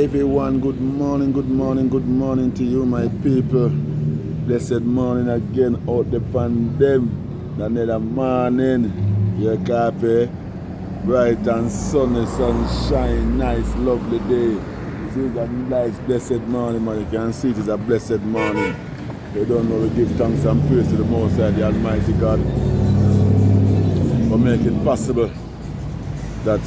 everyone, good morning to you, my people. Blessed morning again out the pandemic. Another morning, your copy, bright and sunny, sunshine, nice, lovely day. This is a nice, blessed morning, man. You can see it is a blessed morning. You don't know, we give thanks and praise to the Most High, the Almighty God, for making it possible that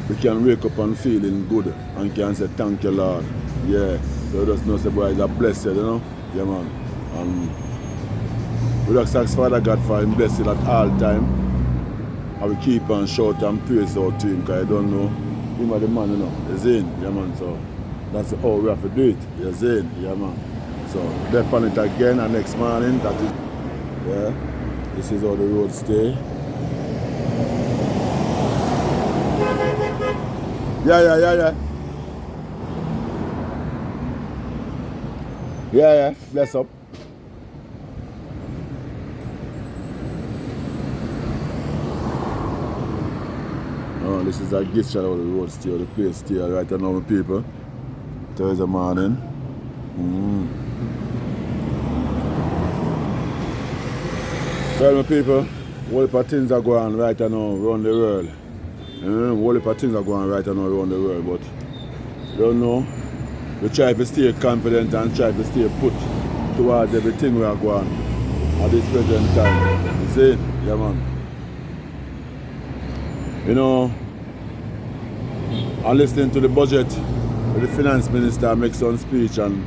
we can wake up and feeling good and can say thank you, Lord. Yeah, so just know say boy is a blessed, you know. Yeah, man. And we just ask Father God for him blessing at all time. And we keep on shout and praise out to him, because I don't know him are the man, you know. You see? Yeah, man. So that's how we have to do it. You see? Yeah, man. So they're on it again, and next morning, that is, yeah, this is how the road stay. Yeah. Yeah, bless up. Oh, this is a gift shot of the road still, the place still right now, people. Thursday morning. Well, my people, whole heap of things are going right now around the world. Whole heap of things are going right now around the world, but you don't know. We try to stay confident and try to stay put towards everything we are going at this present time. You see? Yeah, man. You know, I'm listening to the budget, the finance minister make some speech, and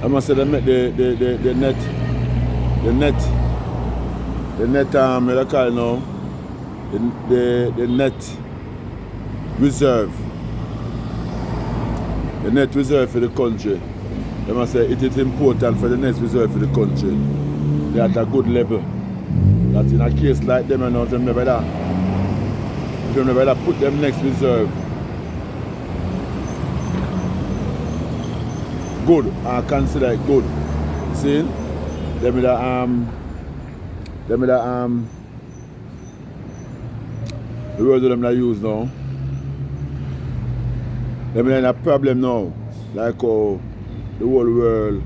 I must say they make the net, what I call it now, the net reserve. The net reserve for the country. They must say it is important for the net reserve for the country. They are at a good level. That in a case like them, you know, them never put them next reserve good, I consider it good. See? The word them I use now. Them in a problem now. Like how the whole world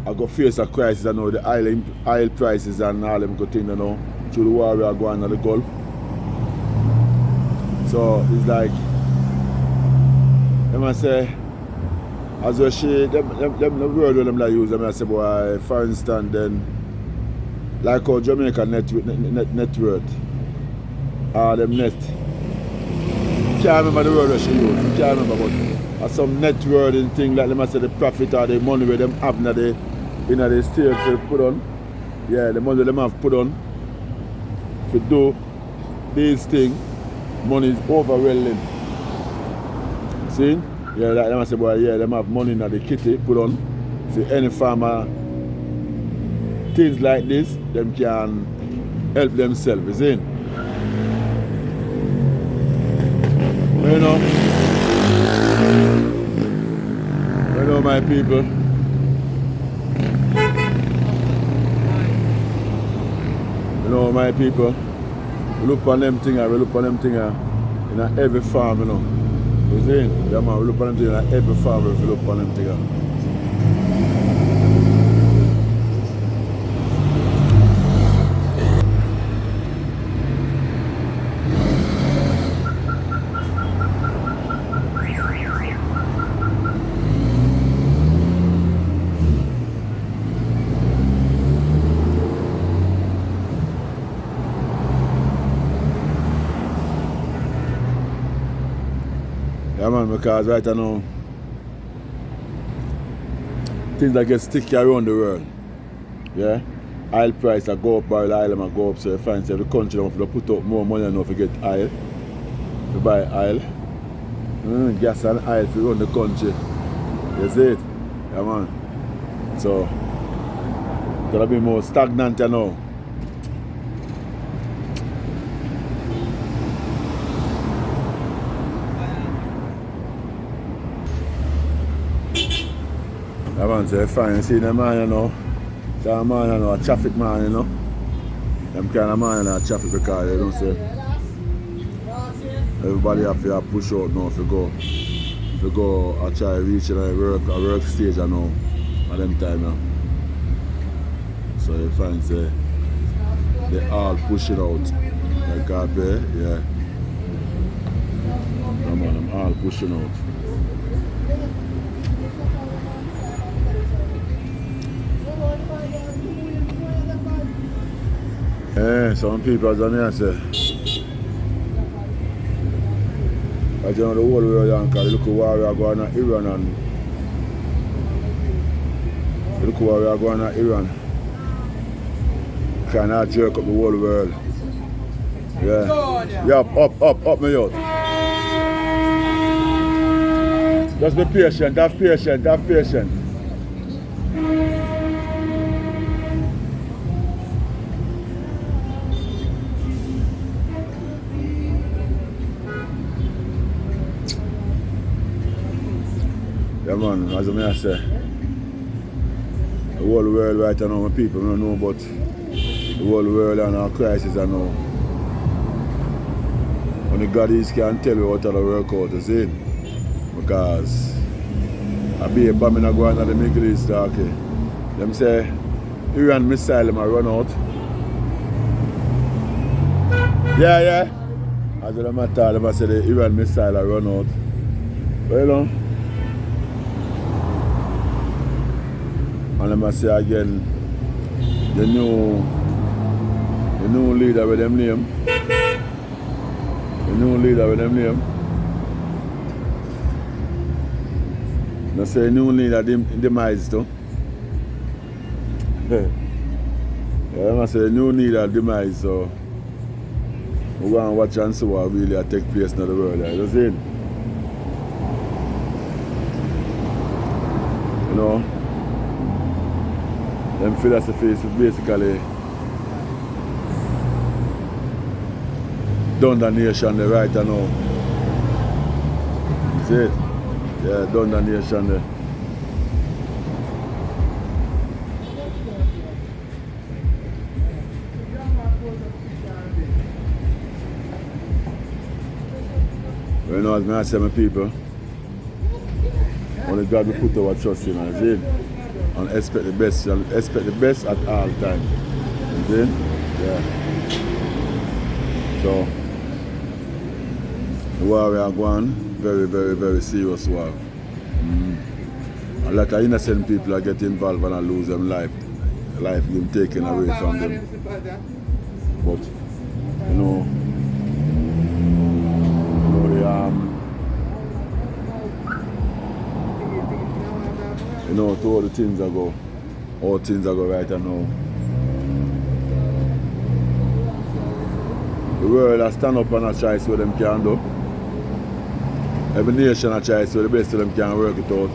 I go face a crisis, I know the oil prices and all them good things, you know, through the war we are going on the Gulf. So it's like, I must say, as well she, the word them like use, I say, boy, for instance, then, like how Jamaica net worth, them net. Can't remember the word that she used, can't remember, but some net word and thing like them I say the profit or the money where them have in the state to put on. Yeah, the money them have put on to do these things, money is overwhelming. See? Yeah, like them I say, boy, yeah, them have money in the kitty put on. See, any farmer, things like this, them can help themselves, you see? You know, my people. You know, my people. We look on them things, in every farm, you know. You see? Yeah, man, we look on them things in every farm, we look on them things. Yeah, man, because right now, things that get sticky around the world. Yeah? Oil price that go up, barrel oil might go up, so you find the country don't have to put up more money enough to get oil. To buy oil. Gas and oil to run the country. You see it? Yeah, man. So, it's gonna be more stagnant now. I want to find see the man, you know. The man, you know, a traffic man, you know. Them kind of man, you know, traffic because you don't say. Everybody have to push out now if you go I try reaching a work stage I know at them time now. So you find say they all pushing out. Like copy, yeah. Come on, I'm all pushing out. Yeah, some people as I say. I don't know the whole world because look where we are going to Iran and look where we are going to Iran. Cannot jerk up the whole world. Yeah. Yeah, up my youth. Just be patient, have patience. Yeah man, as I say, the whole world right now, my people don't know about the whole world and our crisis I know. Only God is can tell you what all the work out, you see? Because I be a bomb in a go on the Middle East okay. Them say Iran missile them run out. Yeah. As a matter, them say the Iran missile run out. But you know, and I must say again, the new leader with them name. I say new leader demise too. Yeah, I must say new leader demise, so we're going to watch and see what really take place in the world. You see? You know? Them philosophy is basically done the nation there right now. You see it? Yeah, done the nation there. You know, as I say my people, only God will put our trust in, you see? And expect the best at all times. You see? Yeah. So, the war we are going, very serious war. A lot of innocent people are getting involved and lose their life being taken away from them. But, you know, to all the things that go, right now. The world has stand up and a choice what them can do. Every nation has choice what the best of them can work it out.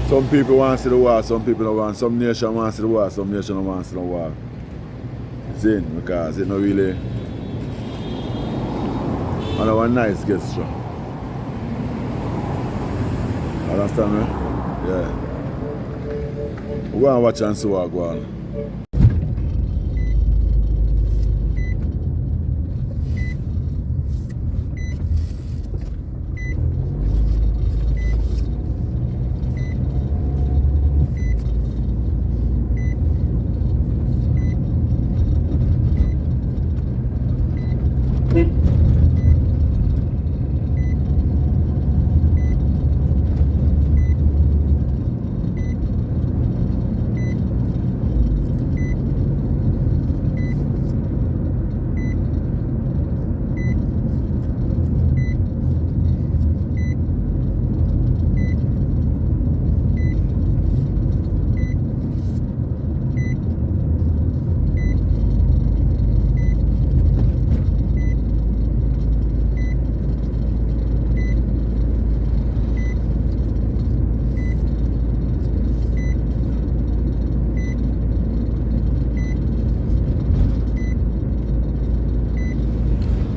Some people want to see the war, some people don't want. Some nation want to see the war, some nation don't want to see the war. See, because it's not really a nice gesture. Understand me? Yeah. We're going to watch and see what goes on.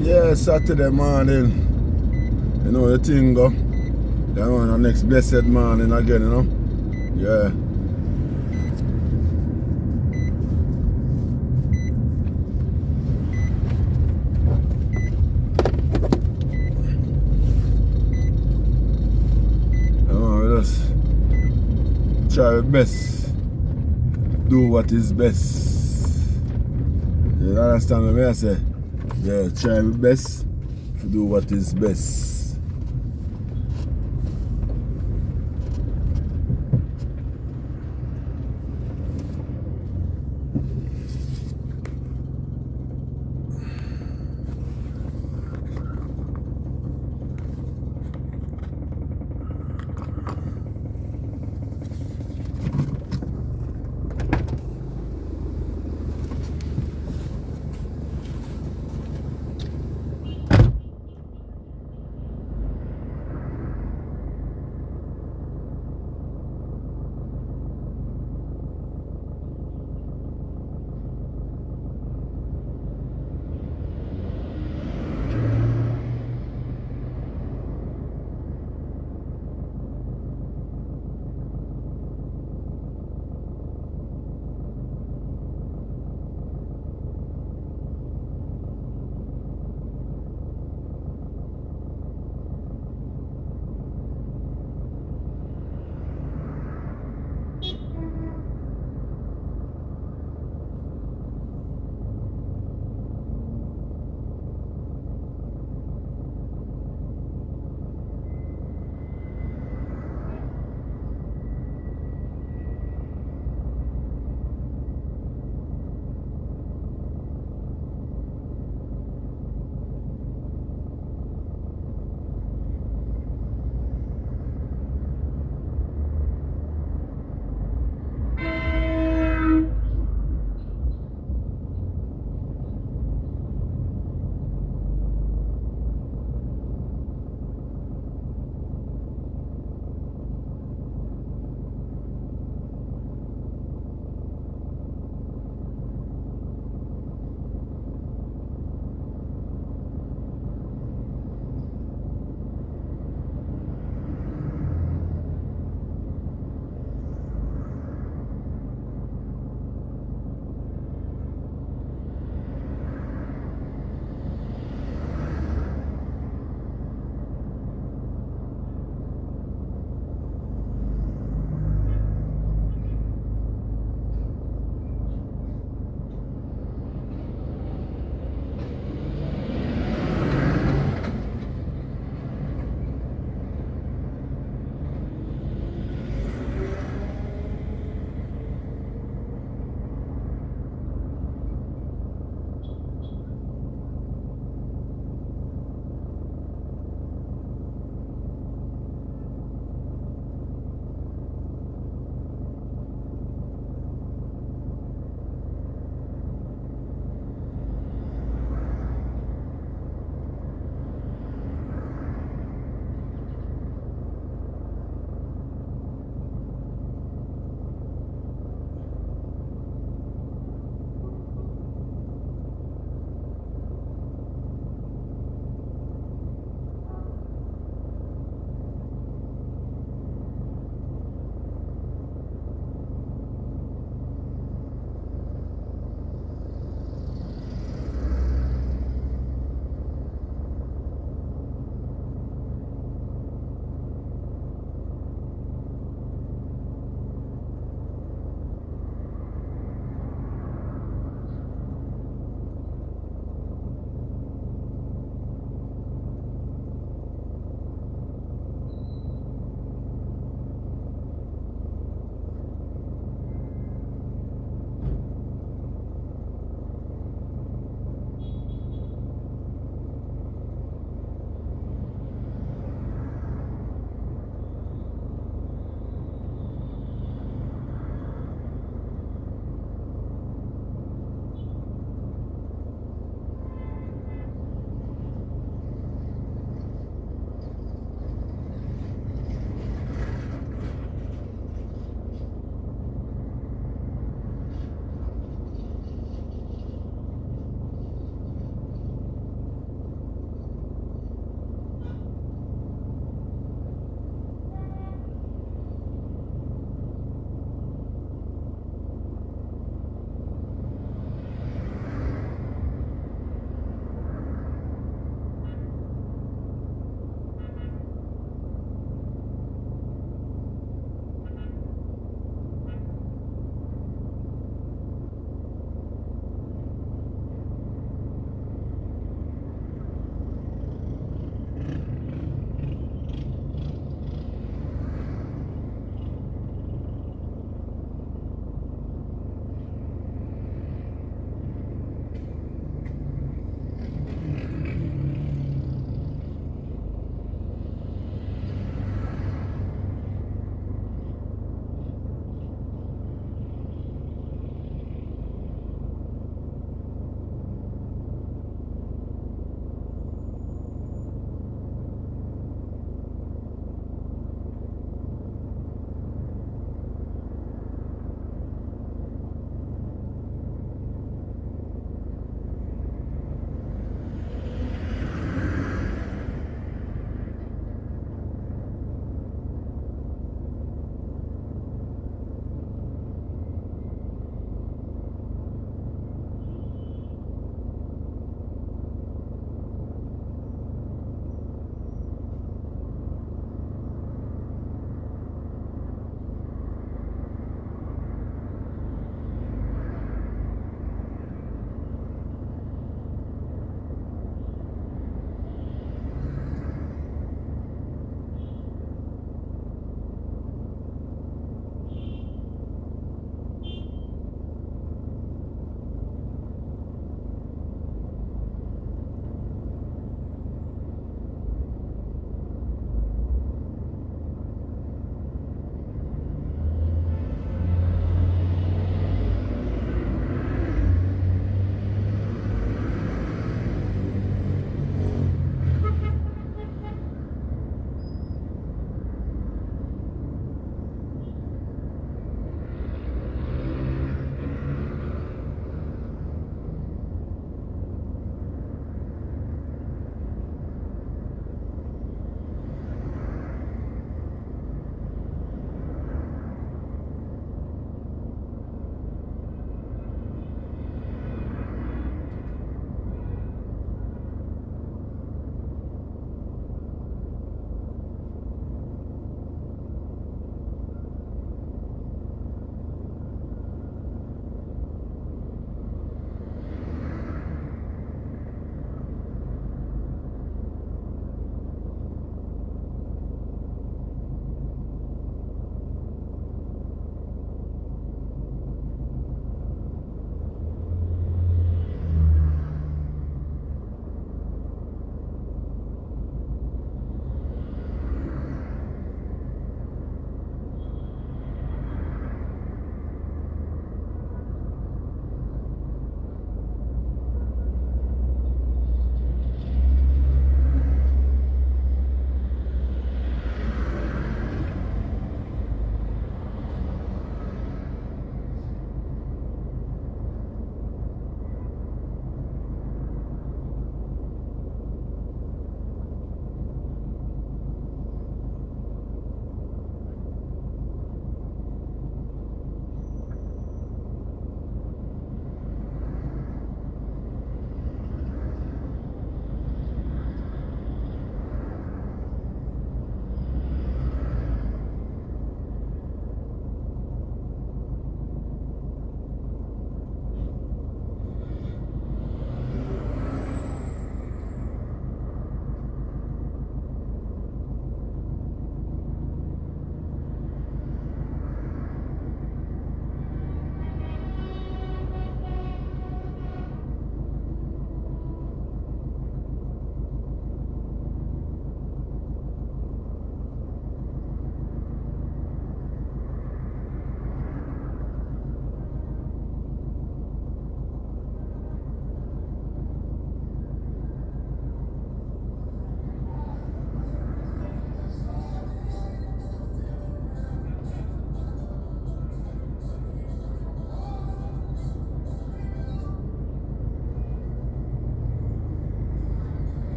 Yeah, Saturday morning, you know the thing go. Then on the next blessed morning again, you know. Yeah. try your best. Do what is best. You understand what I say? Yeah, try your best to do what is best.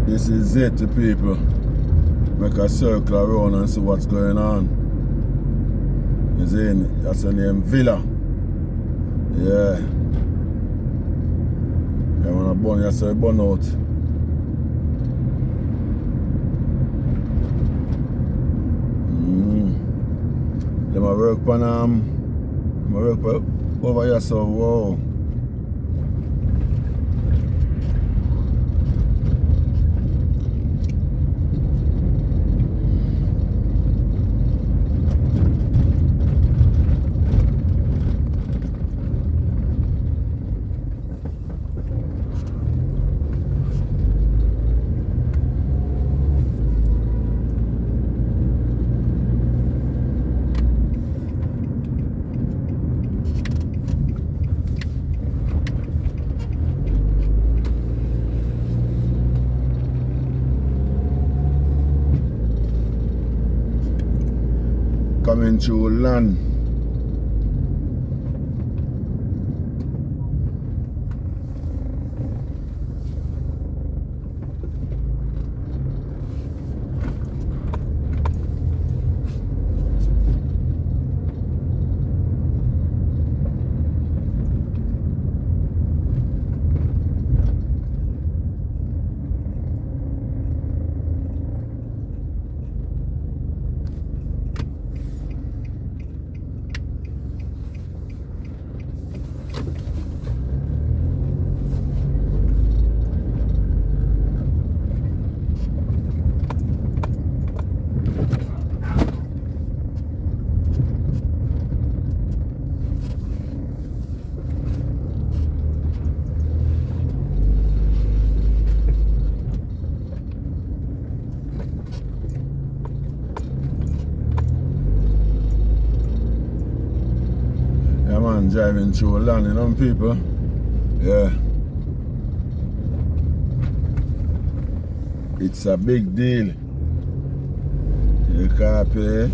This is it, the people. Make a circle around and see what's going on. You see, that's the name Villa. Yeah. You wanna burn, you say burn out. Them a work on over here, so whoa. Coming through land. Driving through land, you know, people. Yeah. It's a big deal. You copy?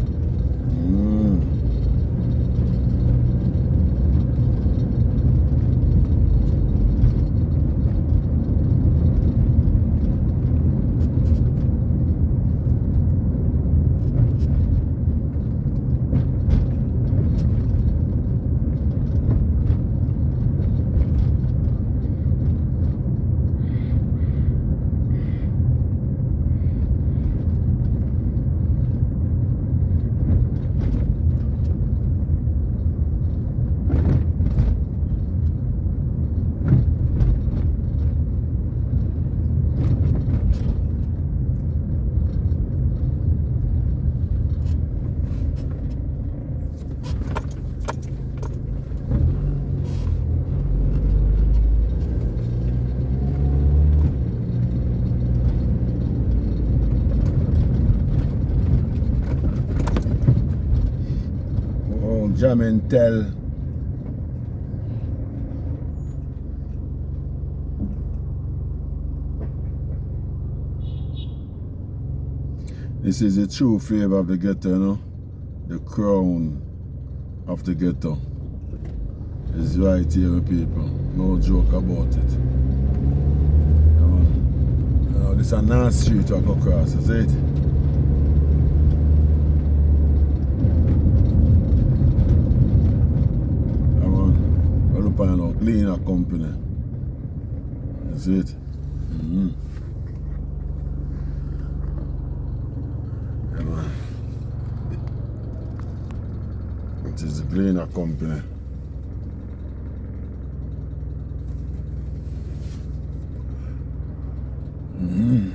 Jamintel. This is the true flavor of the ghetto, you know? The crown of the ghetto is right here, people. No joke about it. You know, this is a nice street to go across, is it? You know, cleaner company. That's it. Yeah, man. It is a cleaner company.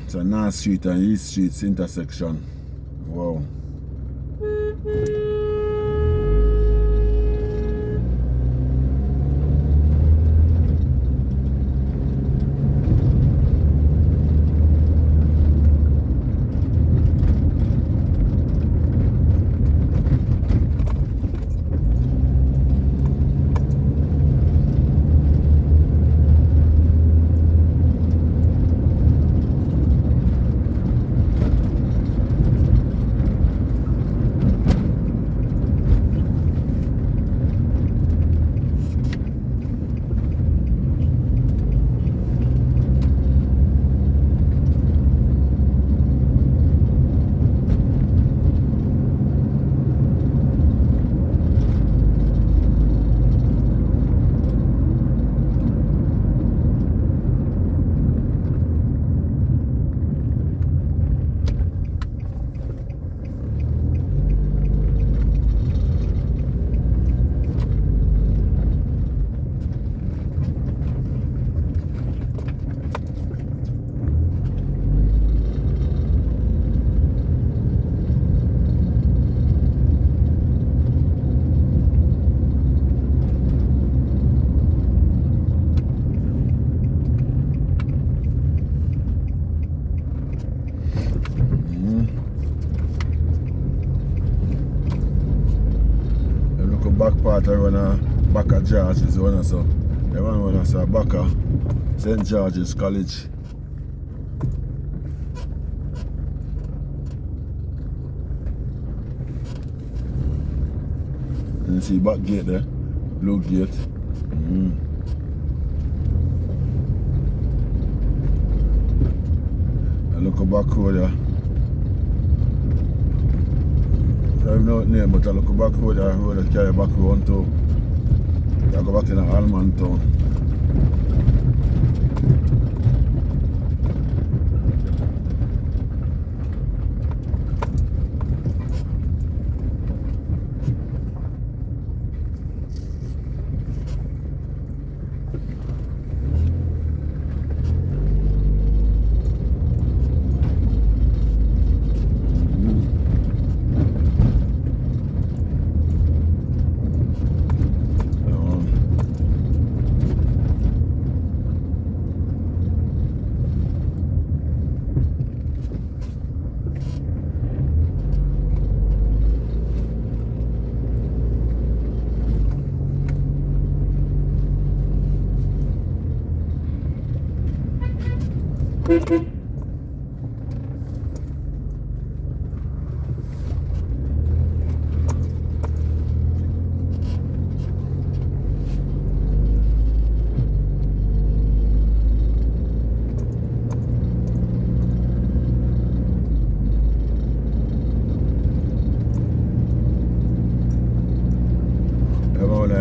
It's a North Street and East Street's intersection. Wow. back part I run a back of George's one so. The one when I saw back of St. George's College. And you see back gate there, blue gate. And look back road there. I don't know what name, but I look back road there, road that carry back road to. I go back in Allman town.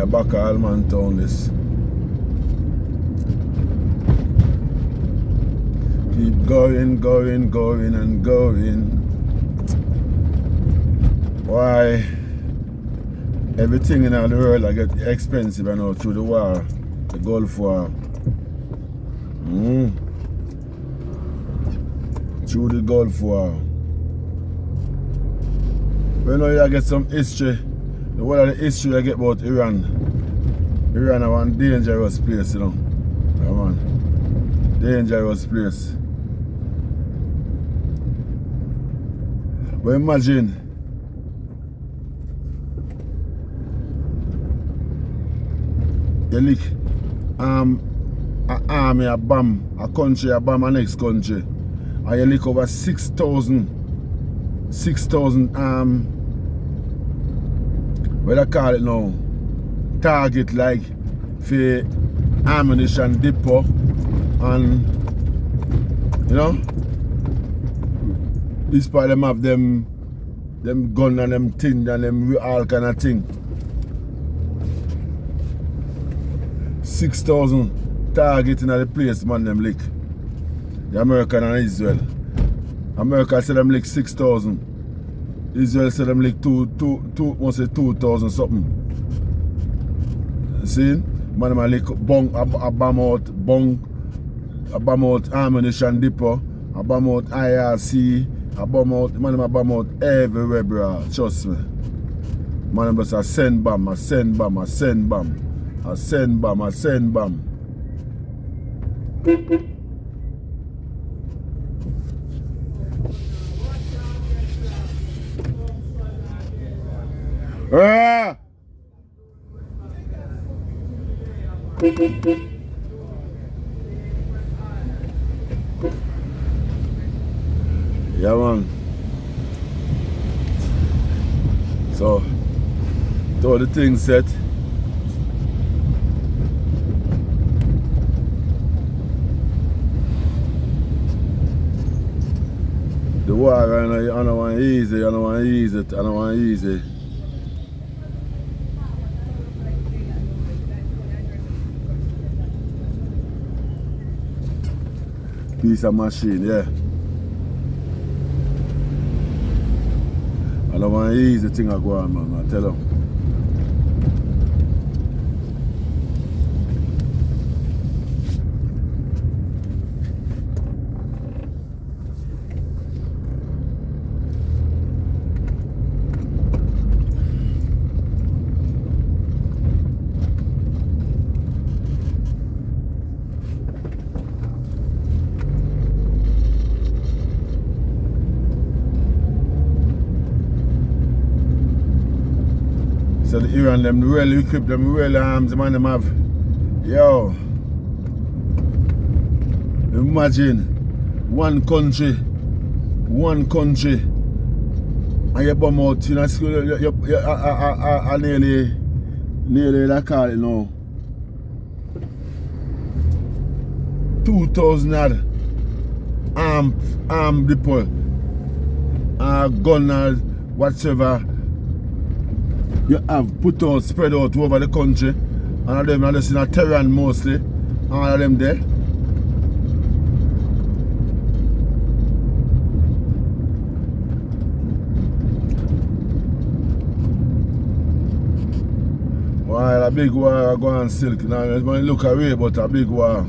Back of Allman town this. Keep going, going, going and going. Why? Everything in the world I get expensive you know through the war, the Gulf War. Through the Gulf War. You know you get some history. The whole of the history I get about Iran. Iran is one dangerous place, you know. Yeah, man. Dangerous place. But imagine you lick an army a bomb, a country a bomb a next country. And you lick over 6,000 what I call it now, target like for ammunition depot and you know this part them have them gun and them thing and them all kind of thing. 6,000 target in the place man them lick. The American and Israel. America said them lick 6,000. Israel said them like must say 2,000 something. See? Man them like a bomb out ammunition depot, a bomb out IRC, a bomb out, man them a bomb out everywhere, bro. Trust me. Man them just a send bomb, a send bomb, a send bomb, a send bomb, a send bomb. Ah! Yeah, man. So, all the things set. The war, I don't want easy, I don't want easy, I don't want easy. Piece of machine, yeah. I don't want easy thing I go on, man, I tell them. Iran them well equipped, them well arms, man them have. Yo. Imagine one country, and you bomb out, you know, I nearly like call it now. 2,000 armed people, gunners, whatsoever you have put out, spread out over the country, and of them are just in a Tehran mostly, all of them there. While a big war go on silk, now it might look away, but a big war.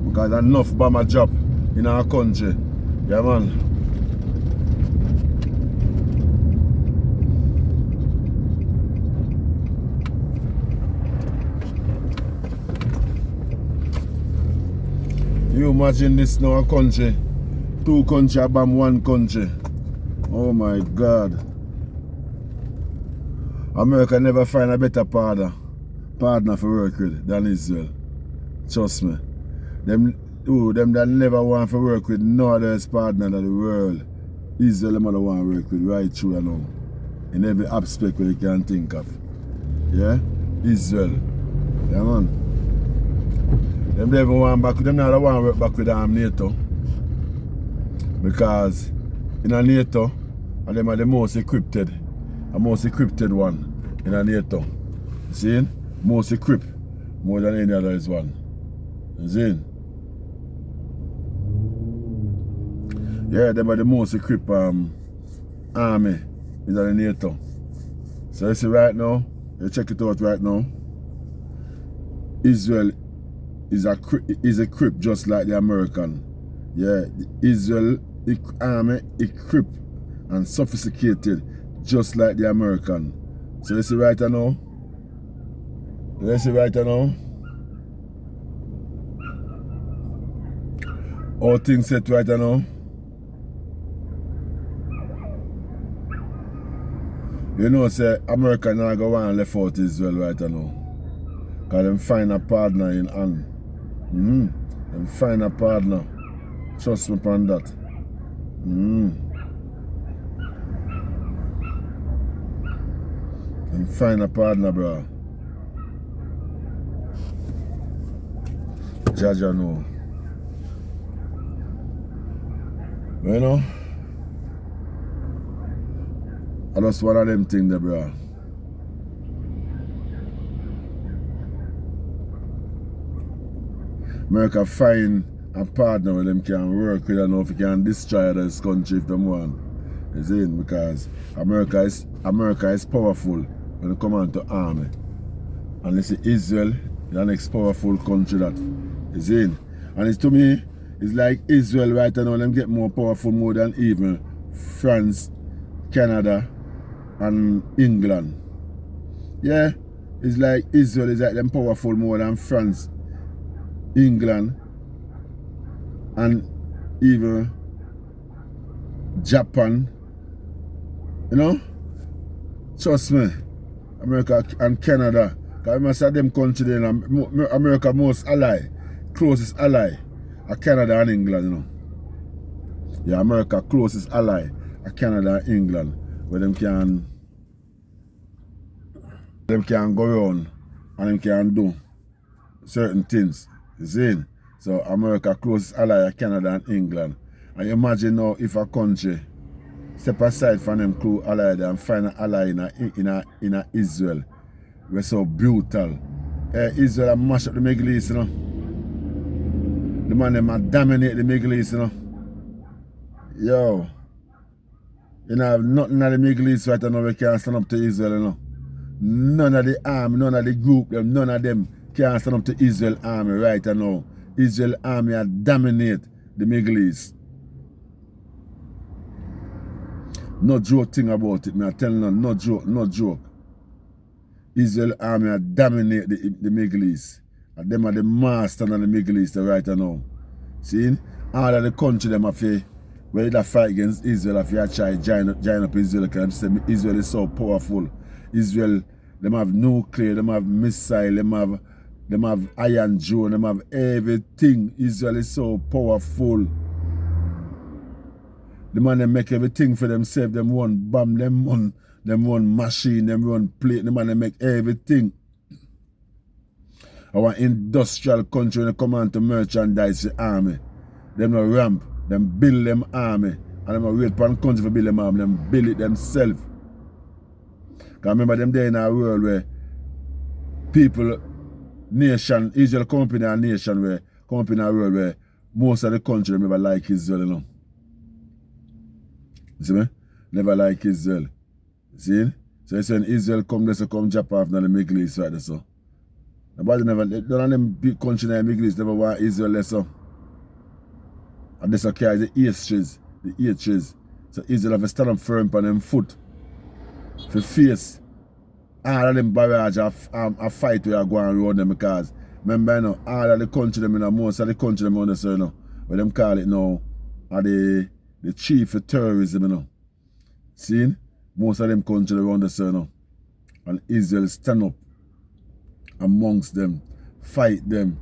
Because enough bomber drop in our country. Yeah, man. You imagine this now, a country. 2 countries bomb 1 country. Oh my God. America never find a better partner for work with than Israel. Trust me. Them that never want to work with no other partner in the world. Israel them other want to work with right through and now. In every aspect where you can think of. Yeah? Israel. Yeah, man. Them never want back with them not want to work back with NATO. Because in a NATO, and them are the most equipped one in a NATO. See? Most equipped more than any other is one. You see? Yeah, them are the most equipped army in the NATO. So you see right now, you check it out right now. Israel is equipped just like the American. Yeah, the Israel army equipped and sophisticated just like the American. So you see right now? You see right now? All things set right now. You know, say America now go on left out Israel right now. Because them find a partner in hand. Them find a partner. Trust me upon that. Them find a partner, bro. Jaja know. You know? I just one of them things there, bro. America find a partner where them can work with and know if you can destroy this country if them want. You see? Because America is powerful when it comes to army. And you see Israel is the next powerful country that. You see? And it's to me, it's like Israel right now, them get more powerful more than even France, Canada, and England. Yeah, it's like Israel is like them powerful more than France, England, and even Japan. You know? Trust me, America and Canada. Because I must have them countries there, America most ally, closest ally, are Canada and England, you know. Yeah, America closest ally are Canada and England. Where them can go around and them can do certain things. You see? So America closest ally of Canada and England. And imagine now if a country step aside from them close ally and find an ally in a Israel. We're so brutal. Israel have mashed up the Middle East, you know. The man them dominate the Middle East, you know. Yo. You know, nothing in the Middle East right now we can stand up to Israel, you know. None of the army, none of the group, none of them can stand up to Israel army right now. Israel army dominate the Middle East. No joke thing about it, me I tell you, no joke. Israel army dominate the Middle East. And them are the master in the Middle East right now. See? All of the country them have to, when they fight against Israel, if you try join up Israel, because Israel is so powerful. Israel Them have nuclear, them have missile, them have iron drone, them have everything. Israel is so powerful. The man them make everything for themselves. Them run bomb, them run machine, them run plate. The man them make everything. Our industrial country when they come on to merchandise the army. Them no ramp, them build them army. And them no wait for the country to build them army, them build it themselves. Because remember them there in a world where people, nation, Israel come up in a nation where, come up in a world where most of the country never like Israel, you know. You see me? Never like Israel. See? So it's when Israel come, they come drop off now the Middle East right there, so. Nobody never, none of them big countries in the Middle East never want Israel less so. And this carry the H-trees. So Israel have to stand up firm on them foot. For face all of them barrage a fight where I go and round them because remember you know, all of the country them, you know, most of the country them understand, you know, what them call it now are the chief of terrorism, you know. See? Most of them country around the sun, you know. And Israel stand up amongst them, fight them.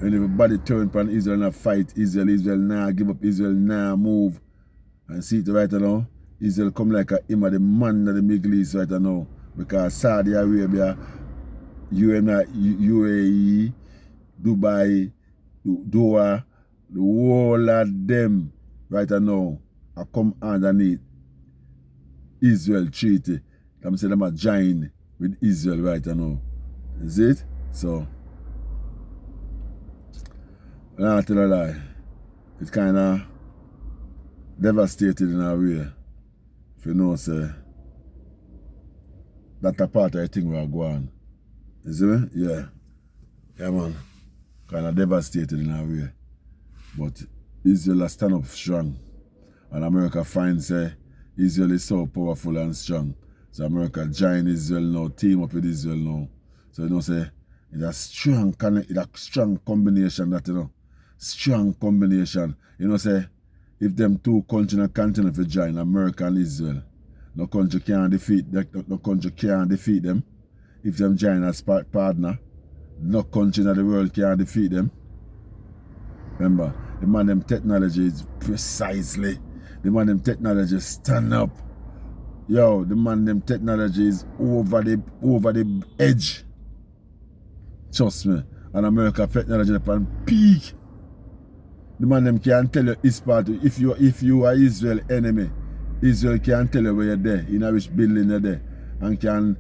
And everybody turn upon Israel and fight Israel now give up, Israel now move. And see it right now. Israel come like a him of the man of the Middle East right now. Because Saudi Arabia, UAE, Dubai, Doha, the whole of them right now are come underneath Israel treaty. I'm saying them are join with Israel right now. Is it? So, I'm not tell a lie. It's kind of devastated in a way. If you know, say, that's a part of the thing we are going. You see me? Yeah. Yeah, man. Kind of devastated in a way. But Israel has stand up strong. And America finds Israel is so powerful and strong. So America join Israel now, team up with Israel now. So you know, say, it's a strong combination that, you know. Strong combination. You know, say, if them two countries continue to join, America and Israel, no country can defeat them. If them join as partner, no country in the world can defeat them. Remember, the man them technology is precisely, the man them technology stand up. Yo, the man them technology is over the edge. Trust me. And America technology upon peak. The man them can tell you his part. If you are Israel enemy, Israel can tell you where you're there, in which building you're there, and can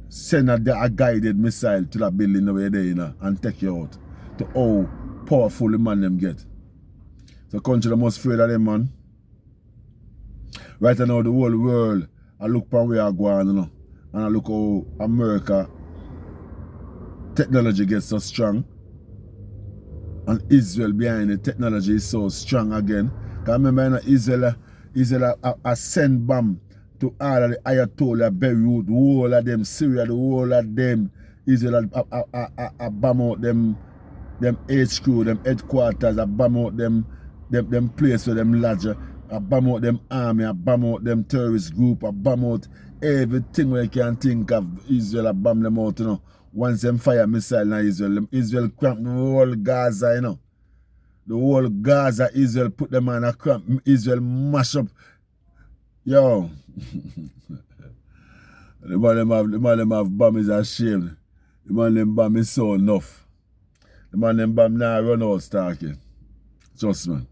send a guided missile to that building where you're there, you know, and take you out. To how powerful the man them get. So country the most afraid of them, man. Right now the whole world, I look upon where I go on, you know, and I look how America technology gets so strong. And Israel behind the technology is so strong again. Because remember, you know, Israel send bomb to all of the Ayatollah, Beirut, the whole of them, Syria, the whole of them. Israel bomb out them HQ, them headquarters, bomb out them place where them lodge, bomb out them army, bomb out them terrorist group, bomb out everything where you can think of. Israel bomb them out, you know. Once them fire missile in Israel cramp the whole Gaza, you know. The whole Gaza, Israel put them on a cramp. Israel mash up. Yo. the man them have bomb is ashamed. The man them bomb is so enough. The man them bomb now run out starking. Trust me.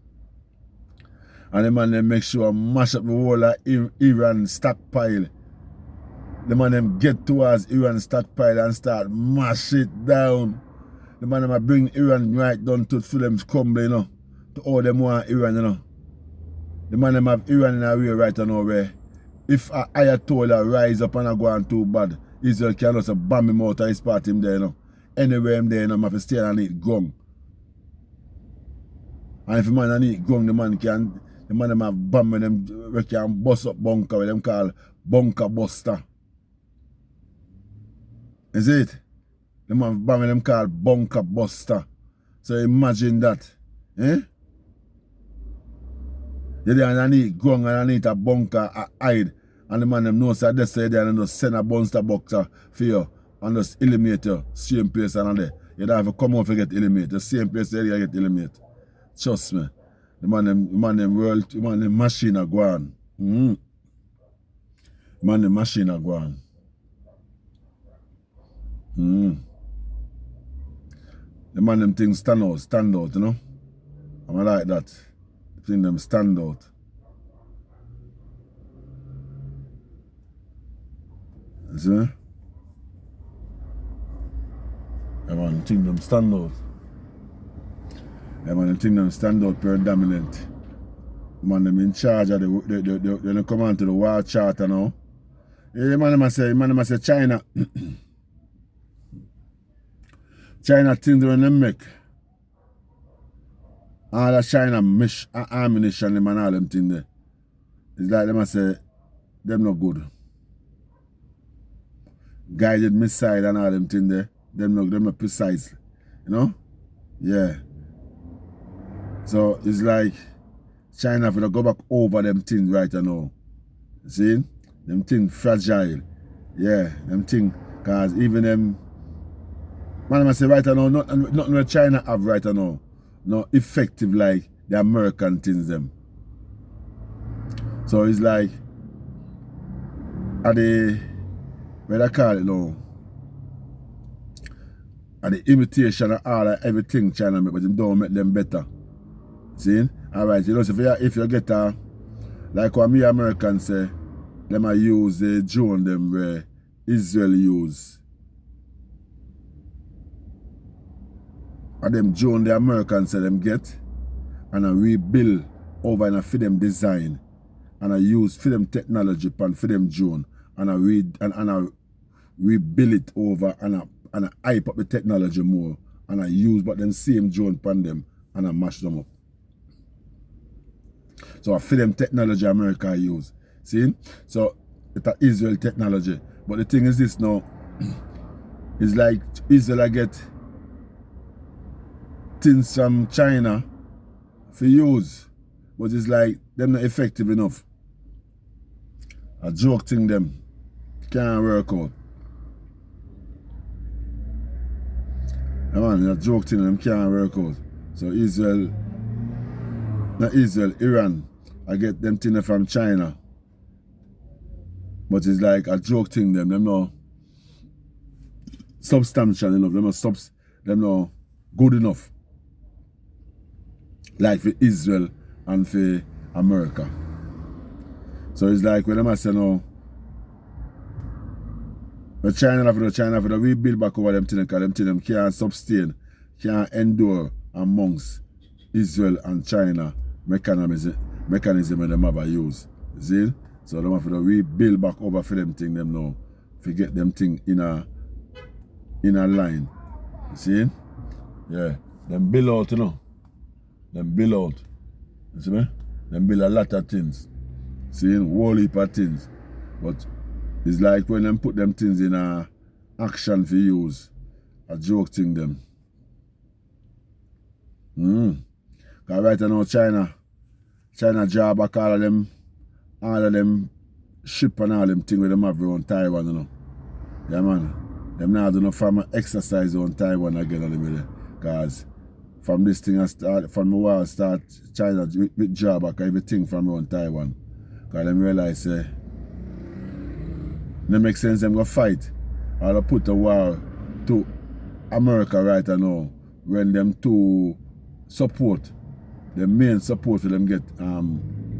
And the man them make sure mash up the whole of Iran stockpile. The man them get towards Iran stockpile and start mash it down. The man them bring Iran right down to them crumble, you know. To all them want Iran, you know. The man them have Iran in a way right now where if a Ayatollah rise up and go on too bad, Israel can also bomb him out of his part him there, you know. Anywhere him there, you know, have to stay and eat gum. And if a man eat gum, the man them have bomb with them we can bust up bunker with them call bunker buster. Is it? The man bomb them called bunker buster. So imagine that. Eh? You're there underneath ground and underneath a bunker a hide. And the man them know so they say they just send a bouncer boxer for you and just eliminate you. Same place and there. You don't have to come out to get eliminated. The same place there you get eliminated. Trust me. The man them machine are gone. The man them machine are gone. The man them things stand out, you know. I like that. The thing them stand out. You see me? Yeah, man, the thing them stand out. Yeah, man, the thing them stand out predominant. Man, them in charge of they come on to the war charter now. Yeah, man, them say China. China things when them make. All the China ammunition them and all them things there. It's like them say them not good. Guided missile and all them things there. Them not precise. You know? Yeah. So it's like China will go back over them things right now. See? Them things fragile. Yeah, them things. Because even them, man, I say right now, nothing that China have right now. Not effective like the American things them. So it's like, what they call it now? Are the imitation of all of everything China make, but they don't make them better. See? Alright, you know, so if you get like what me Americans say, them I use the drone them where Israel use. And them drone the Americans say them get and I rebuild over and I feed them design and I use for them technology and for them drone and I rebuild it over and I hype up the technology more and I use but them same drone pan them and I mash them up. So I feed them technology America use. See? So it's Israel technology. But the thing is this now, it's like Israel I get things from China for use. But it's like them not effective enough. A joke thing them can't work out. Man, a joke thing them can't work out. So Israel, not Israel, Iran, I get them things from China. But it's like a joke thing them not substantial enough, them not good enough. Like for Israel and for America. So it's like when I say no, the China for the rebuild back over them things because them things them can't sustain, can't endure amongst Israel and China mechanism when them have a use. See? So them have to rebuild back over for them thing them now. To get them thing in a line. See? Yeah. Them build out, you know. Them build out. You see me? Them build a lot of things. See? Whole heap of things. But it's like when them put them things in a action for use. A joke thing them. Because right now China draw back all of them ship and all them things with them have around Taiwan, you know. Yeah, man. Them now do no farmer exercise on Taiwan again a little bit. Because from this thing from the war start, China with draw back everything from around Taiwan. Because them realize it make sense them go fight. Or they put the war to America right now when them two support. The main support for them get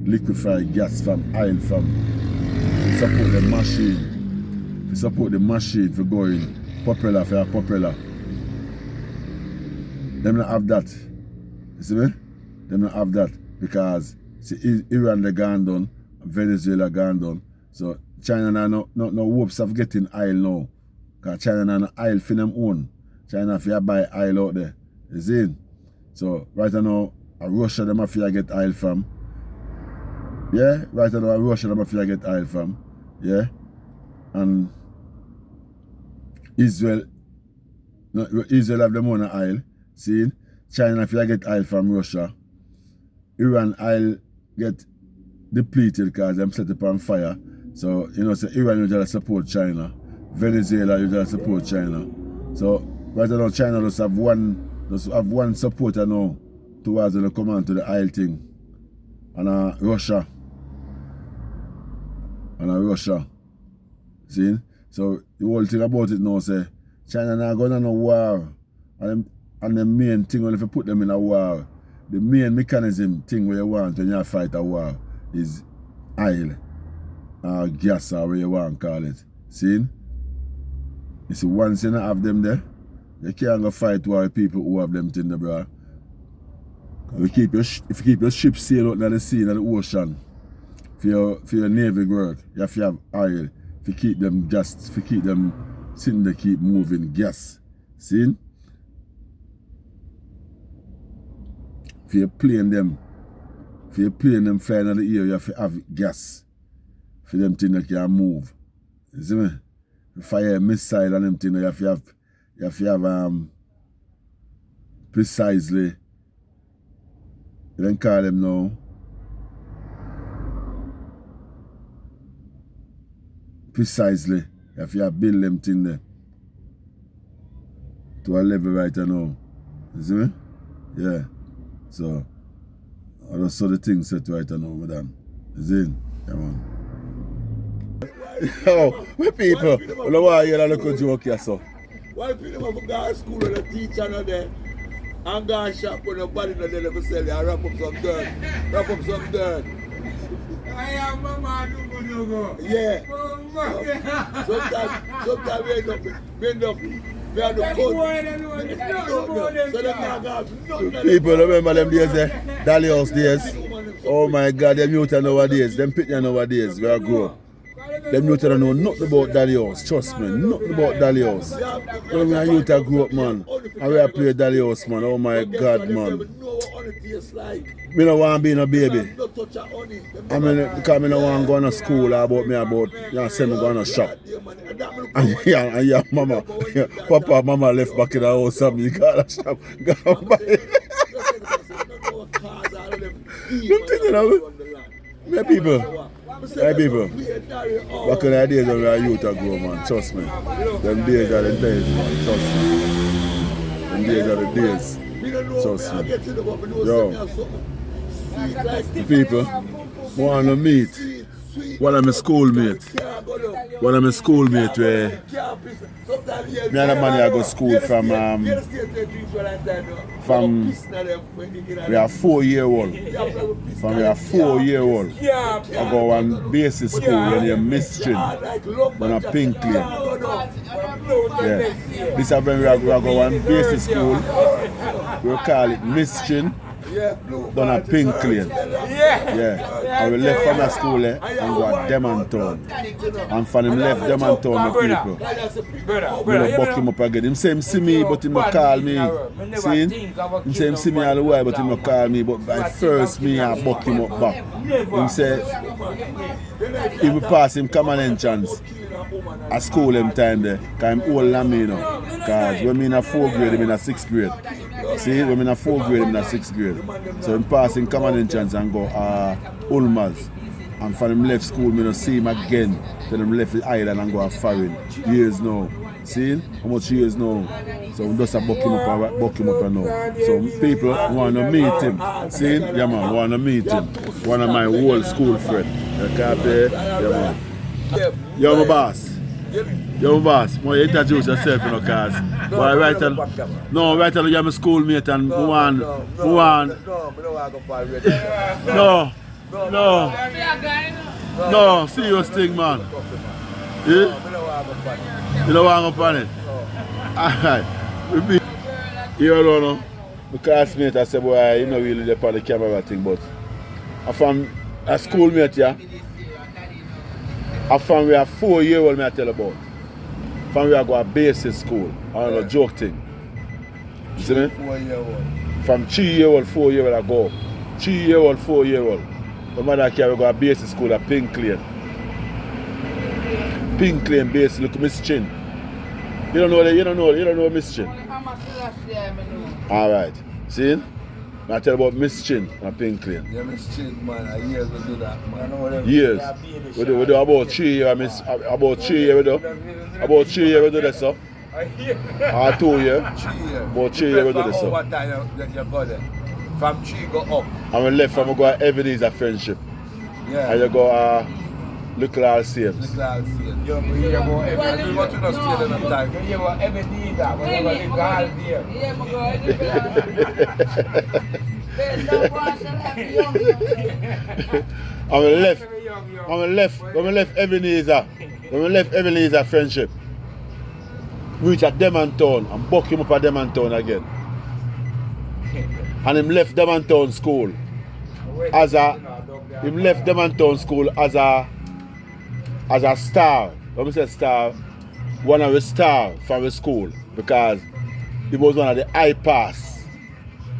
liquefied gas from oil from to support the machine. To support the machine for going propeller for a propeller. Them not have that. You see me? Them not have that because see, Iran they gone down, Venezuela gone down. So China now no hopes of getting oil now. Because China now no oil for them own. China have to buy oil out there. You see? So right now Russia them have to get oil from. Yeah, right now Russia them have to get oil from. Yeah. And Israel have them own oil. See? China have to get oil from Russia. Iran oil get depleted because them set up on fire. So, you know, so Iran usually support China. Venezuela usually support China. So, right now China just have one supporter now towards the command to the Isle thing. And Russia. See? So the whole thing about it now say China not going on a war. And the main thing when if you put them in a war, the main mechanism thing where you want when you fight a war is oil. Gas or whatever you want to call it. See? You see, once you don't have them there, you can't go fight war with people who have them thing there, bro. If you keep your ship sail out in the sea and the ocean for your navy work, you have to have oil to keep them just to keep them sitting there keep moving gas. See? For your plane them flying in the air, you have to have gas. For them things that can move. You see me? Fire a missile and them things you have to have precisely. You don't call them now. Precisely. You have to build them things there. To a level right now. You see me? Yeah. So I just saw the thing set right now, madam. You see? Yeah, man. Yo, my people, you know why you look at joke here, so? Why people have to go to school and the teacher not there and go and shop when nobody not there to sell you and wrap up some dirt. I am a man who go. Yeah. Sometimes we end up we have the code. People remember them days there? Dolly House days. Oh my God, them youth nowadays, them picture nowadays, where I grow up. Them youth don't know nothing about Dolly House, trust me, nothing about Dolly House. When I youth grew up, man, and we play Dolly House, man, oh my God, man. Me don't want to be no baby. I mean, because I don't want to go to school about send me go to shop. And yeah, mama, papa, mama left back in the house and me got a shop. Go and buy it. Don't think that my people. Hey people, back in the days when we were youth grow, man, trust me. Them days are the days, man, trust me. Them days are the days, trust me. Yo, people, want to meet one of my schoolmates. Where me and the man I go to school from we are 4-year-old. From we are 4-year-old. I go on basic school when you're Mischin, when I'm Pink Lane. Yeah. This is when we go on basic school. We call it Mischin. Done a Pink Lane. Yeah. And we left from the school and go to Demontown. And from him left Demontown, my people. We buck him up again. Him say him see me, but he not call me. See? Him say him see me all the while, but he not call me. But by first me, I buck him up back. Him say he will pass him common entrance at school him time there. Because I'm older than me now. Because when me in a 4th grade, I'm in a 6th grade. See, when I'm in a 4th grade, I'm in a 6th grade. So I'm passing common entrance and go Ulmers. And from him left school, I don't see him again. Then him left the island and go to foreign. Years now. See? How much years now? So I'm just buck him up now. So people want to meet him. See? Yeah man, want to meet him. One of my old school friends. Okay, yeah man. Yo my boss. Yo, boss, you introduce yourself, you know, cause right now you're my schoolmate and No, serious thing, man. Yeah? You don't want to go on it? Alright. You don't know, my classmate, I said, boy, you know really the the camera thing, but I'm from a schoolmate, yeah. I'm from we are 4-year-old, I tell about. From we are go to basic school. I don't know, joke thing. You see me? 4-year-old. From 3-year-old, 4-year-old I go. 3-year-old, 4-year-old. My mother carry go to basic school at Pink Lane. Pink Lane basic, look Miss Chin. You don't know Miss Chin? Alright. See? I tell you about Miss Chin and Pink Lane. Yeah, Miss Chin, man. Years we do that, man. Years. We do about 3 years, Miss. About 3 years we do. About 3 years we do that, sir. Or 2 years. 3 years. About 3 years we do that, sir. Over time you go there. From 3 go up. And we left from we go Ebenezer Friendship. Yeah. And you go Little All Saves. Little All Saves. You hear about Ebenezer. What you not stay there no time. You hear about Ebenezer. Whenever Little All Saves. Yeah, When we left Ebenezer Friendship, we reached at Demontown and buck him up at Demontown again. And him left Demontown School as a star. When we say star, one of the star from the school because he was one of the high pass.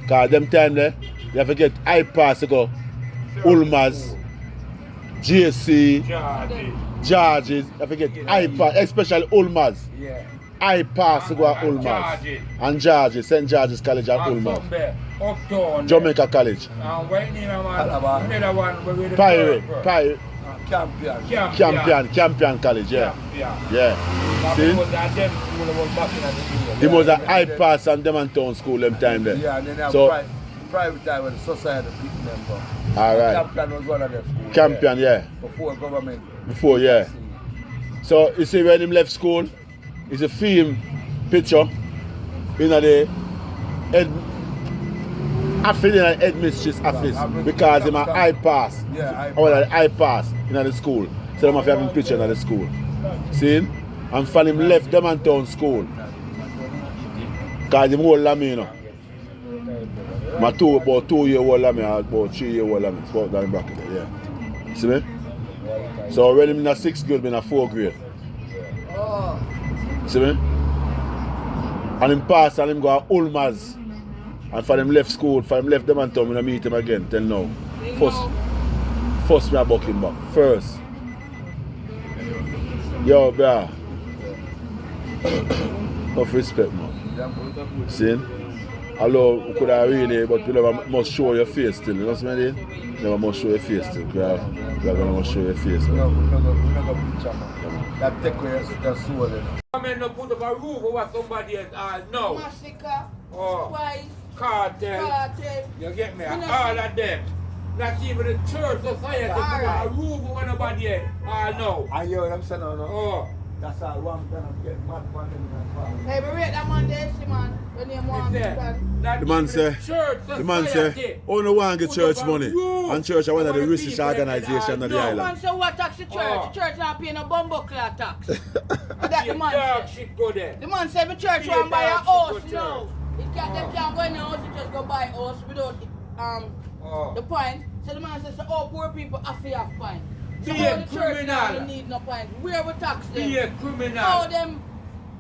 Because them time there, you have to get high pass to go Ulmas, JC, Georges, you have to get high pass, especially Ulmas. Yeah. High pass to go at Ulmas. And Georges, St. George's College at Ulmas. Uptown. Jamaica College. And right now, man, another one where we the Pirate. Campion College, yeah. Yeah. See? He was a high pass on Demontown School them time there. Yeah, and then they have So, private time when the society picked them up. alright. Campion was one of their schools. Campion, yeah. Before government. Before, yeah. So you see when him left school, it's a film picture in the head headmistress office because him a high pass. Yeah, high Or high pass in the school. So them have to have him picture in the school. See? And from him left Demontown school. Because him old like me, you know. About 2 years old like me, about 3 years old like me. It's about that bracket there, yeah. See me? So when him in the 6th grade, I'm in the 4th grade. See me? And him pass and him go to Ulmas. And for him left school, for him left Demontown, I meet him again till now. First me I buck him back. First. Yo, bruh. Enough respect, man. See? Although we could have really, but you never must show your face still. You know what I mean? Never must show your face still. Because you never must show your face. We not go picture, man. That take away your soul. I mean, no put up a roof over somebody else. No. Massacre, Oh. Spice, Cartel. You get me? All of them. Not even the church society. Put up a roof over nobody else. No. I hear what I'm saying now. Oh. That's all one time I'm getting mad for them. hey, but rate that man there, see man. When you want to Not The man even say, church the man society. say, oh no one get church money. And church are one of the richest organizations on the man island. say what tax the church? Oh. The church not paying a bumbo clock tax. That the man Dark say. shit go there. The man say the church See want the buy a dark house shit now. It can't, them can't go in the house, they just go buy a house without the point. So the man says, so all poor people have to have point. So Be all a the church now criminal. they need no point. Where we tax them? Be a criminal. Oh, them,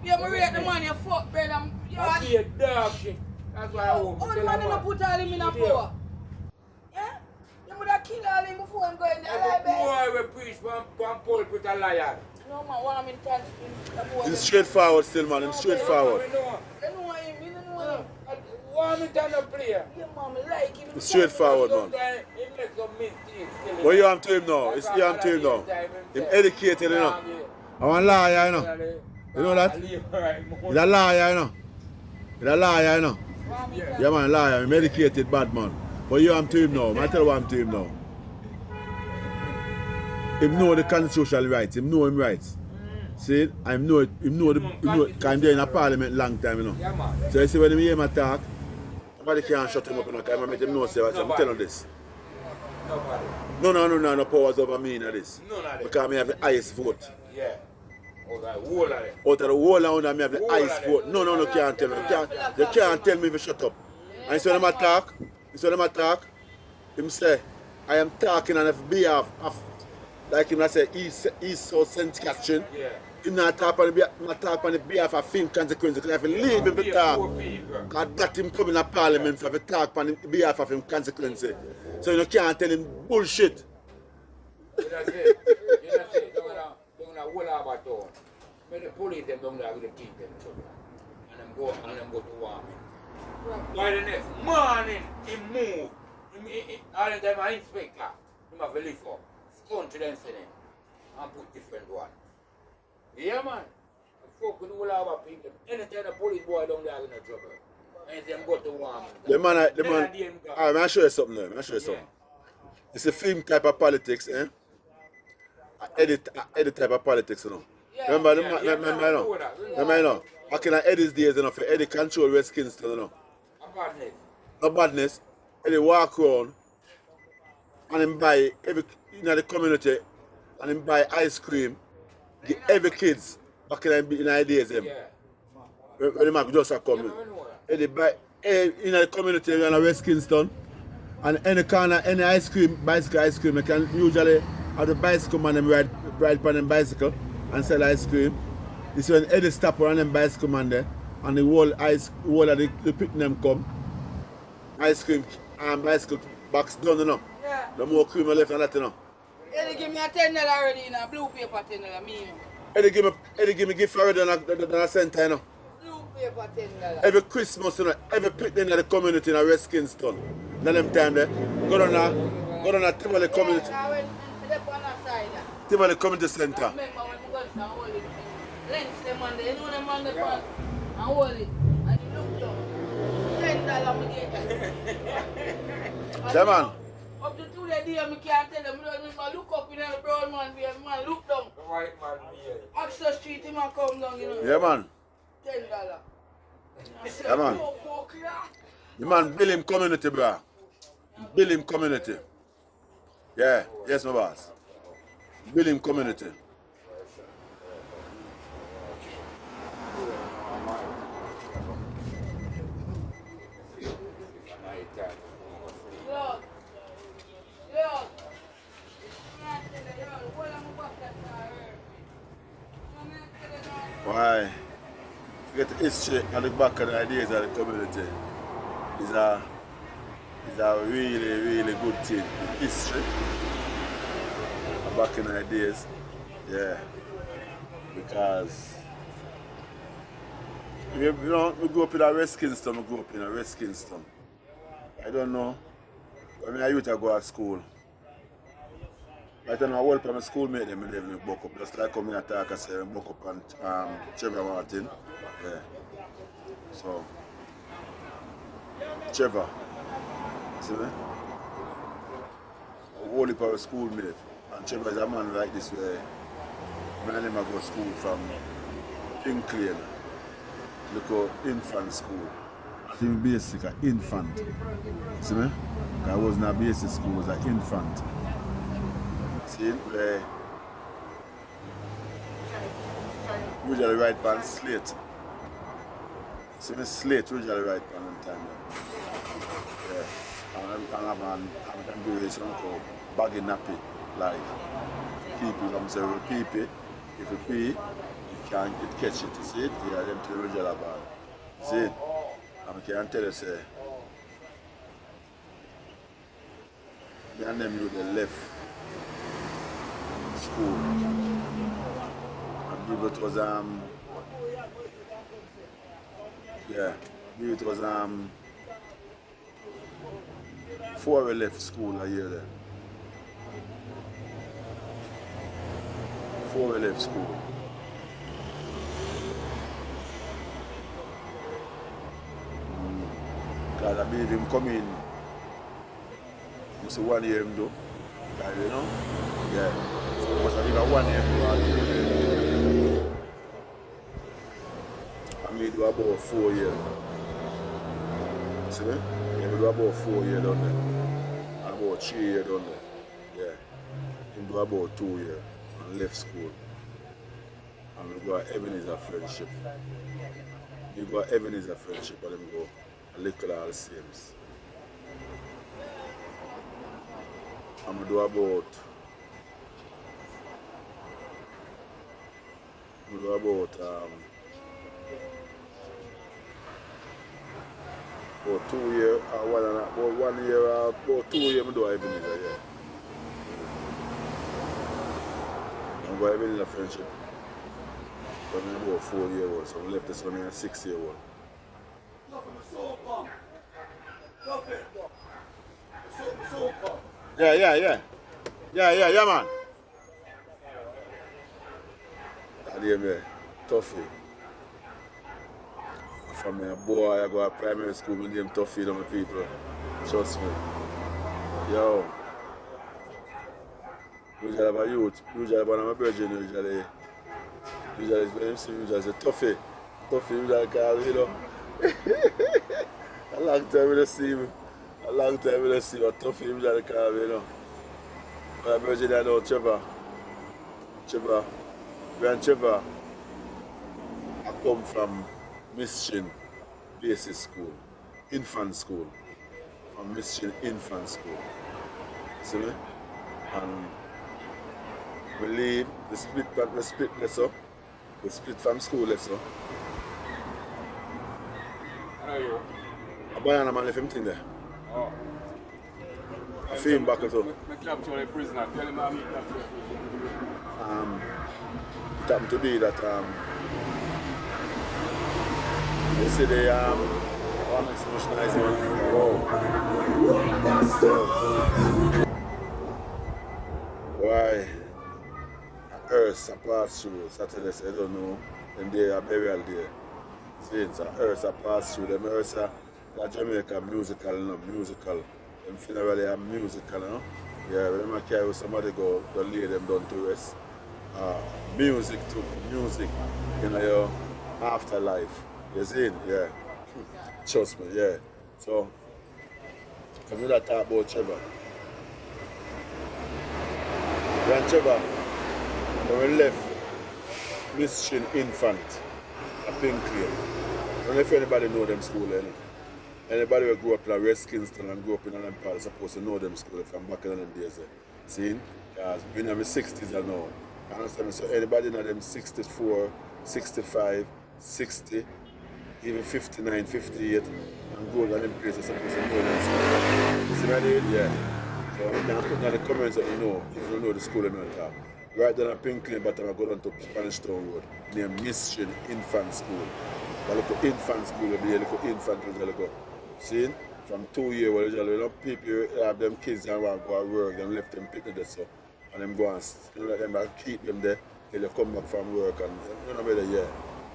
yeah, me rate the money, fuck, bread, That's be a dark shit. That's why I won't oh, the man never put all him in a power. Yeah? You would have killed all him before him going there, like that. Boy, we preach one pulpit a liar. No, man, what I'm in touch. It's straightforward still, man. It's straightforward. You know him, you know him. One minute and a player. Yeah, man, I like him. It's straightforward, man. Sometimes he makes some mistakes. But you am to him now. It's you am to him now. Him educated, you know. I'm a liar, you know. You know that? He's a liar, you know. He's a liar, you know. Yeah, man, liar. I'm educated bad man. But you am to him now. I tell you what I'm to him now. Him know the constitutional rights. Him know him rights. See? I know it. Him know because I'm there in a parliament long time, you know. Yeah, man. So you see when him hear my talk, nobody can shut him up, you know, because I make him know, say, I'm telling you this. Nobody. No powers over me in this. None of them. Because I have the highest vote. Yeah. Oh, that whole of it. Out of the whole round, I have the Whole highest of vote. them. No, can't tell me. You can't tell me if you shut up. And so when I talk, him say, I am talking on behalf of, like him I say, East South St. Catherine. Yeah. Him not talk on the behalf of film consequences, because I have to leave him to talk. Because that him come in the parliament for to talk on the behalf of him consequences. So you can't tell him bullshit. That's it. You know, say, don't know what about town. But the police them don't know with the people too. And them go to warming. By the next morning, he moved. All the time, I inspector. He have to lift up. Confidence in him. And put different one. Yeah, man. Folk will all have a people. Anytime the police boy down there in trouble. And them go to warm. The man, alright, I'll show you something there. I'll show you something. It's a film type of politics, eh? Edit type of politics, you know. Yeah. Remember, you know. Back in Eddie's days, you know, for Eddie control West Kingston, you know. A badness. No badness. Eddie walk around and him buy every in the community and him buy ice cream. Give every kids back in the days, them. Yeah. When the man just come in. Eddie buy in the community in West Kingston and any corner, any ice cream, bicycle ice cream, they can usually have the bicycle man them ride on them bicycle and sell ice cream. This when Eddie stop around them bicycle man there and the whole of the picnic them come. Ice cream and bicycle box done, you know. Yeah. No more cream left and that, you know. Eddie give me a $10 already in a blue paper $10, me. Eddie give me gift already than a center, you know. Blue paper $10. Every Christmas, you know, every picnic in the community in West Kingston. Then them time there, go down a Tivoli community. Yeah, I went on that side. Tivoli community center. I remember when we got to hold it. Lens them on there, you know them on the front. And hold it. And you look down. $10 me get. Yeah, man. Up to 2 days, I can't tell them. I look up in the brown man, man, look down. The white man here. Oxford Street, he might come down, you know. Yeah, man. $10. Yeah, man. The man build him community, bro. Build him community. Yeah, yes, my boss. Build him community. Why? Get the history at the back of the ideas of the community is a really good thing. The history back in the days, yeah. Because you know, we grew up in a West Kingston, I don't know. When I used to go to school. I don't know, I work with my schoolmate them live in Buck-up. Just like come here and talk and say Buck-up and Trevor Martin. Yeah. So Trevor. See me? I work with my schoolmate. And Trevor is a man like this where when I go to school from Pink Lane. Look at infant school. I think basic, an infant. See me? I wasn't a basic school, it was an infant. See, where usually write on slate. See me slate usually write on time. Yeah. And do this called baggy nappy. Like people come say we pee. If you pee, you can't catch it. You see it? Yeah, them to the regular ball. See it? And I can tell you say me and them you the left school. I believe it was yeah, I believe it was 4 we left school a year there. 4 we left school. Because I believe him come in. You see 1 year him do. You know? Yeah. So must have even 1 year do. I mean do about 4 years. See me? Yeah, we do about 4 years down there. And about 3 years down there. Yeah. Him do about 2 years and left school. And we go Ebenezer friendship. You go Ebenezer friendship and then go a little all sames. I'm gonna do about 2 years, about 1 year, about 2 years I do Ebenezer, yeah. I'm going Ebenezer friendship. But I'm about 4 years old, so I left this one here 6 years old. Yeah, man. That name there, Tuffy. From a boy, I go to primary school, my name Tuffy, my people. Trust me. Yo. Usually have a youth, usually one of my brethren, usually say Tuffy. Tuffy usually call me, you know. A long time we don't see him. But Tuffy usually call me, you know. My brethren I know Trevor. When Trevor, I come from Mission Basic School, Infant School. From Mission Infant School. See me? And we leave, we split lesson. We split from school lesson. I buy a man left him thing there. Oh. I feel him back at all. I capture a prisoner. Tell him how me capture a prisoner. It happened to be that they say they one executionizing why Earth pass through Saturday, I don't know, and they are burial there. See, it's Earth pass through them. Earth are Jamaica musical. Them funeral are musical, you know? Yeah, when I carry somebody go lay them down to rest. Music to music, you know, your afterlife. You see? Yeah. Trust me, yeah. So, come here to talk about Trevor. When Trevor, when we left Mission Infant at Pinkley, I don't know if anybody know them school, you know. Anybody who grew up in West Kingston and grew up in them parts supposed to know them school from back in them days. See? Because we're in the 60s I know. You understand? So anybody in them 64, 65, 60, even 59, 58, and go to them places supposed to know them school. You see what I mean? Yeah. So you can put in the comments that you know, if you don't know the school and all that. Right down at Pinkley, but I go down to Spanish Town Road, near Mission Infant School. The little infant school will be a little infant will go. See? From 2 years old, you know, people have them kids and want to go to work, them left them picking this up. And them go and let them keep them there till they come back from work and you know whether yeah.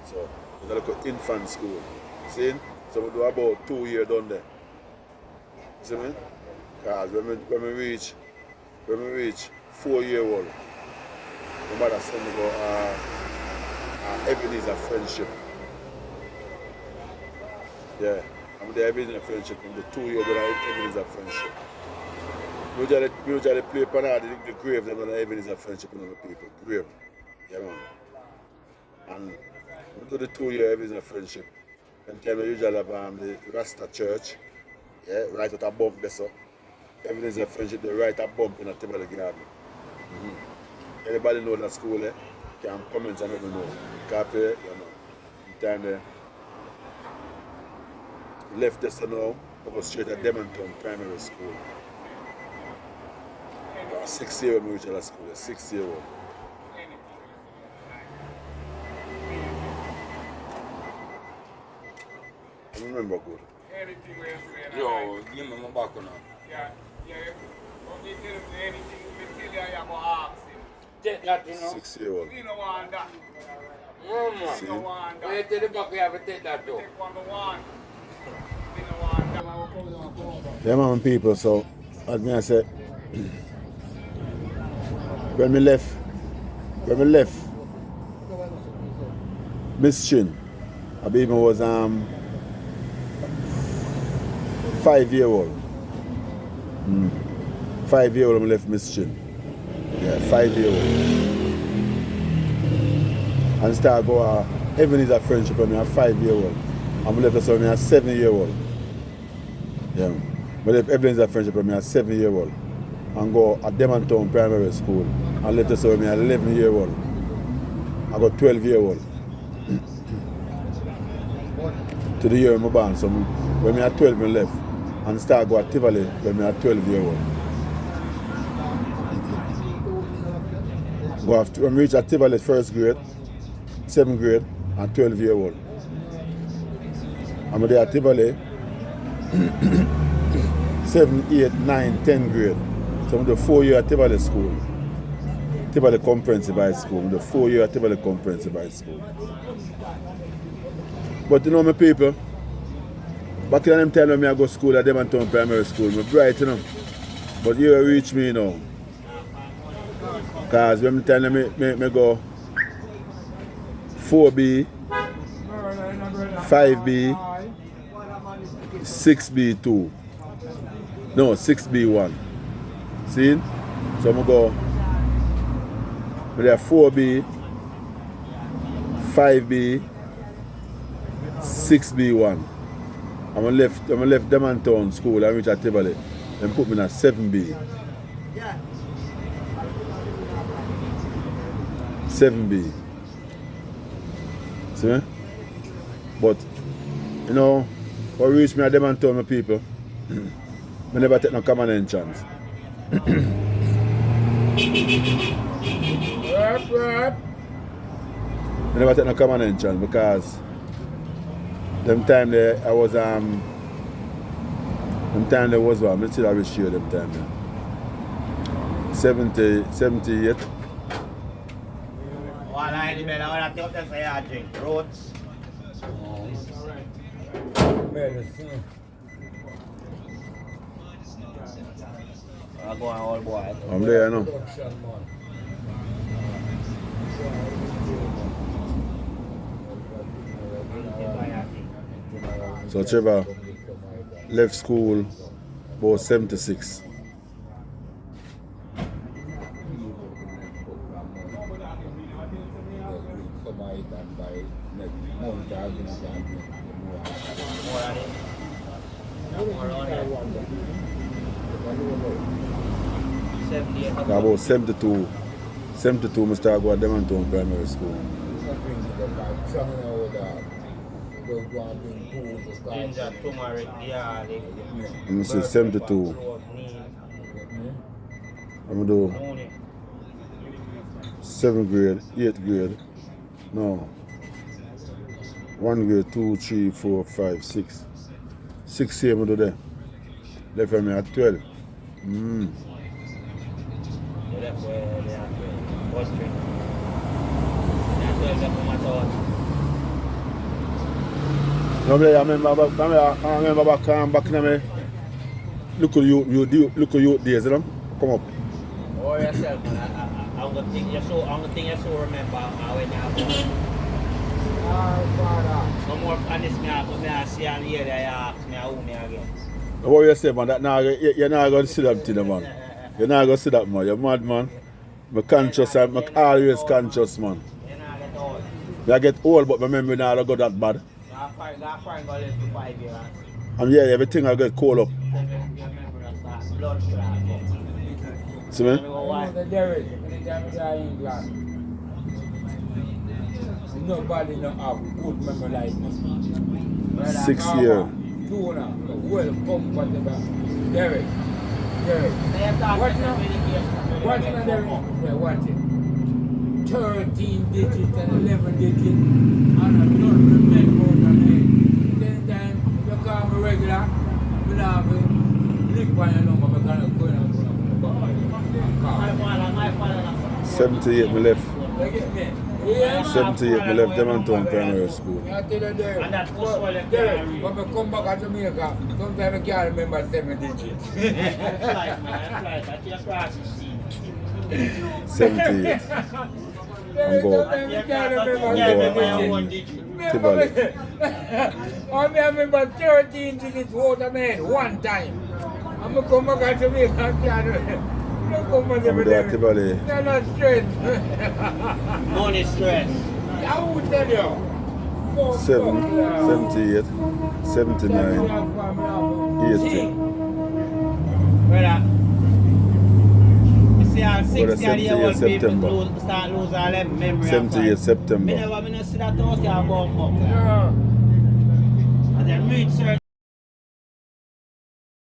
So it's a little infant school. See? So we do about 2 years down there. See me? Because when we reach 4 years old, my mother sent me to go Ebenezer Friendship. Yeah. I'm the Ebenezer Friendship from the 2 years old Ebenezer Friendship. We usually play upon the grave them on the Ebenezer Friendship and other people. Grave. Yeah man. And we do the 2 year Ebenezer Friendship. And then we usually have the Rasta Church. Yeah, right at a bump there so. Ebenezer Friendship, they right a bump in a Timberlake Garden. Anybody know that school there? Can comment and let me know. Copy, you know. Time there. Left this now, I go straight to Demonton Primary School. 6 years old, we reached that school, 6 years old. I remember good. Anything where you say, Yo, give me my back now. yeah. But they tell him anything, they tell you you have to ask him. Take that, you know. 6 years old. We don't want that. Man. We don't want that. Wait till the back, we have to take that too. Take what we want. We don't want that. Yeah man people, so as me I said when we left Miss Chin, I believe I was 5 years old. 5 years old when I left Miss Chin. Yeah, 5 years old. And start go Ebenezer Friendship when I was 5 years old. And I left us when I was 7 years old. Yeah. But if Ebenezer Friendship when I was 7 years old. And go at Demonton Primary School. And left us when I was 11 years old. I got 12 years old. To the year I was born. So when I was 12 I left. And start go at Tivoli when I was 12 years old. Go after, when we reach at Tivoli 1st grade, 7th grade, and 12 years old. I'm there at Tivoli 7, 8, 9, 10 grade. So I'm the 4 year at Tivoli School. Tivoli Comprehensive High School. I'm the 4 year at Tivoli Comprehensive High School. But you know my people, back in them time when I go to school at Demontown Primary School, I'm bright, you know. But you reach me now. Because when I tell me go 4B, 5B, 6B2. No, 6B1. See? So I'm go with a 4B, 5B, 6B1. I'm left Demontown School and reach at Tivoli. Then put me in a 7B. 7B. See me? But, you know, what reach me at Demontown, my people, I never take no common entrance. I never take no common entrance because them time there I was them time there was what? I still have a share them time there. 78. What I did, I want to say I drink roots. Medicine. I go on all boy. I'm there, you know. Production, man. So Trevor left school about 76. About 72. 72 I start going to Demontown Primary School. Ginger, turmeric, garlic. Let me see, 72. I'm going to do 7th grade, 8th grade. No. 1 grade, 2, 3, 4, 5, 6. 6 years I do there. Left from me at 12. That's where they are. What's true? That's where they come at all. I remember back in my look at you days, you know? Come up. Or yourself, man. I'm gonna think you so remember when you have no more honest me I see and hear that you ask me who me again. What you say, man? That now you're not going to see that thing, man. You're not going to see that, man. You're mad, man. I'm conscious, I'm always conscious, man. You know I get old. I get old, but my memory now go that bad. I find go live for 5 years. And yeah, everything I get cold up. Blood clot. See me? The Derek, anytime you are in England, nobody no have good memory like me. 6 years. Tuna, well comfortable. Derek. What now? What now, Derek? Yeah, watch it. 13 digits and 11 digits, and I don't remember the name. Anytime you call me regular, I have a link on your number, but I'm going to 78 me left. 78 78 me left Demontown Primary School. I tell you there, And that was all them Derek, carry. when I come back to Jamaica, sometimes I can't remember 7 digits. That's life, man. That's life. That's your cross you see. 78. I'm going. Tivoli. I remember 13 digits waterman one time. I'm going to come back to Jamaica. I can't remember. I'm there at Tivoli. You're not stressed. Money stress. I will tell you. 7, 78, 79, 80. Brother, you see how 60 78 year old people September. start losing all their memory. 78 September. Me never see that out here about Yeah. and then reach certain